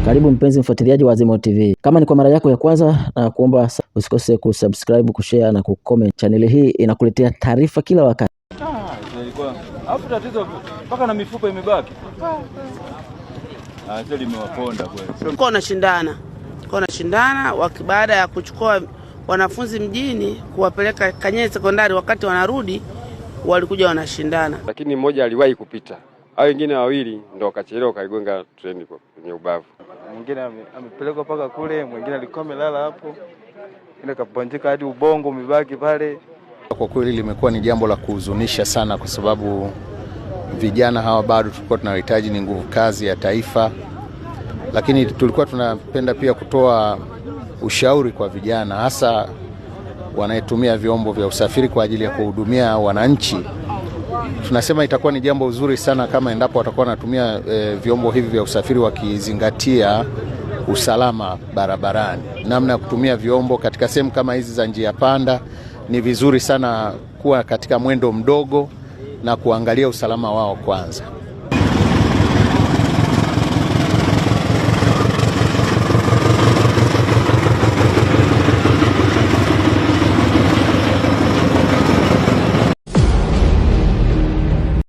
Karibu mpenzi mfuatiliaji wa Azimio TV. Kama ni kwa mara yako ya kwanza, na kuomba usikose kusubscribe, kushare na kucomment. Channel hii inakuletea taarifa kila wakati. Ilikuwa hapo tatizo mpaka na mifupa imebaki. Sio limewaponda kweli. Kwa nashindana baada ya kuchukua wanafunzi mjini kuwapeleka Kanyeri sekondari, wakati wanarudi walikuja wanashindana. Lakini mmoja aliwahi kupita. Hao wengine wawili ndio wakachelewa kaigonga treni kwenye ubavu. Mwingine amepelekwa paka kule, mwingine alikuwa amelala hapo. Ile kaponjeka hadi ubongo umebaki pale. Kwa kweli limekuwa ni jambo la kuhuzunisha sana, kwa sababu vijana hawa bado tulikuwa tunahitaji ni nguvu kazi ya taifa. Lakini tulikuwa tunapenda pia kutoa ushauri kwa vijana, hasa wanaetumia vyombo vya usafiri kwa ajili ya kuhudumia wananchi. Tunasema itakuwa ni jambo zuri sana kama endapo watakuwa wanatumia vyombo hivi vya usafiri wakizingatia usalama barabarani. Namna ya kutumia vyombo katika sehemu kama hizi za njia panda, ni vizuri sana kuwa katika mwendo mdogo na kuangalia usalama wao kwanza.